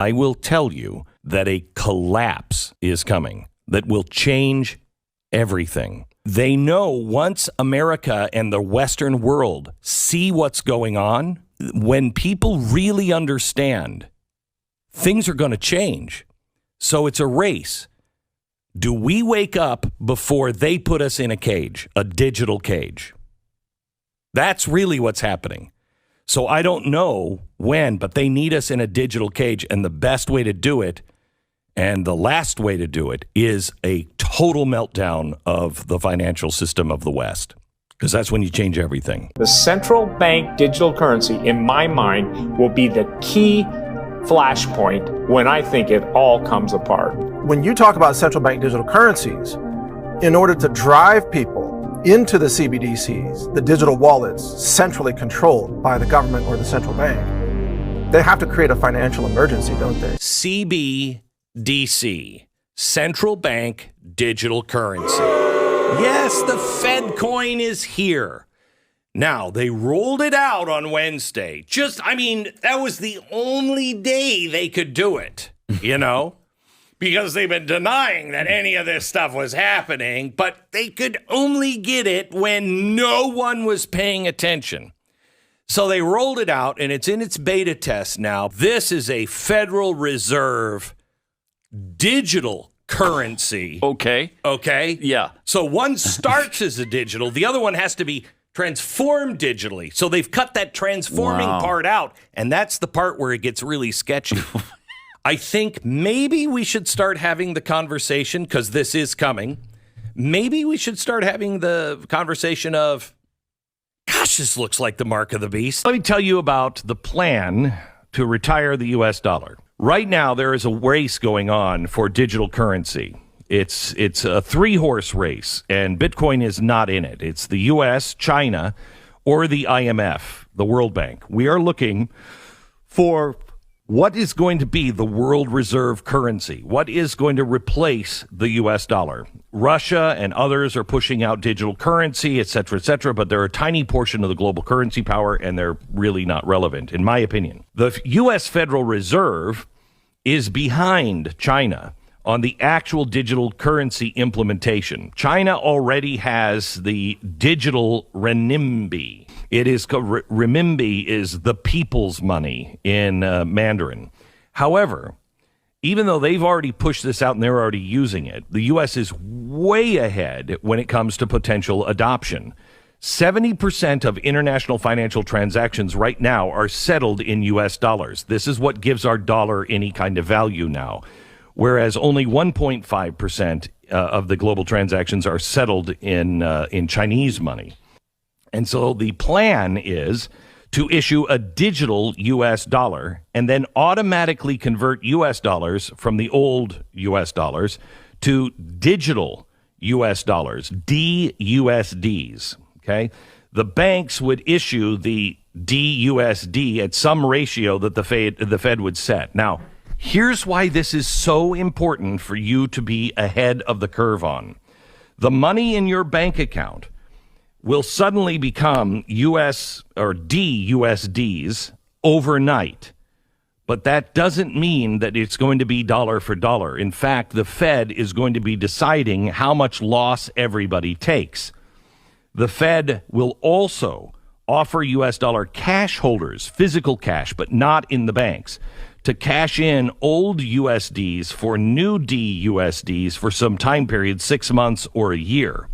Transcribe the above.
I will tell you that a collapse is coming that will change everything. They know once America and the Western world see what's going on, when people really understand, things are going to change. So it's a race. Do we wake up before they put us in a cage, a digital cage? That's really what's happening. So I don't know when, but they need us in a digital cage. And the best way to do it, and the last way to do it, is a total meltdown of the financial system of the West. Because that's when you change everything. The central bank digital currency, in my mind, will be the key flashpoint when I think it all comes apart. When you talk about central bank digital currencies, in order to drive people into the CBDCs, the digital wallets centrally controlled by the government or the central bank, they have to create a financial emergency, don't they? CBDC, central bank digital currency. Yes, the Fed coin is here. Now, they rolled it out on Wednesday. That was the only day they could do it, because they've been denying that any of this stuff was happening, but they could only get it when no one was paying attention. So they rolled it out, and it's in its beta test now. This is a Federal Reserve digital currency. Okay. Yeah. So one starts as a digital. The other one has to be transformed digitally. So they've cut that transforming part out, and that's the part where it gets really sketchy. I think maybe we should start having the conversation, because this is coming. Maybe we should start having the conversation of, gosh, this looks like the mark of the beast. Let me tell you about the plan to retire the U.S. dollar. Right now, there is a race going on for digital currency. It's a three-horse race, and Bitcoin is not in it. It's the U.S., China, or the IMF, the World Bank. We are looking for what is going to be the world reserve currency? What is going to replace the U.S. dollar? Russia and others are pushing out digital currency, et cetera, but they're a tiny portion of the global currency power, and they're really not relevant, in my opinion. The U.S. Federal Reserve is behind China on the actual digital currency implementation. China already has the digital renminbi. It is renminbi is the people's money in Mandarin. However, even though they've already pushed this out and they're already using it, the U.S. is way ahead when it comes to potential adoption. 70% of international financial transactions right now are settled in U.S. dollars. This is what gives our dollar any kind of value now, whereas only 1.5% of the global transactions are settled in Chinese money. And so the plan is to issue a digital U.S. dollar and then automatically convert U.S. dollars from the old U.S. dollars to digital U.S. dollars, DUSDs. Okay, the banks would issue the DUSD at some ratio that the Fed would set. Now, here's why this is so important for you to be ahead of the curve on. The money in your bank account will suddenly become US or DUSDs overnight. But that doesn't mean that it's going to be dollar for dollar. In fact, the Fed is going to be deciding how much loss everybody takes. The Fed will also offer U.S. dollar cash holders, physical cash, but not in the banks, to cash in old USDs for new DUSDs for some time period, 6 months or a year.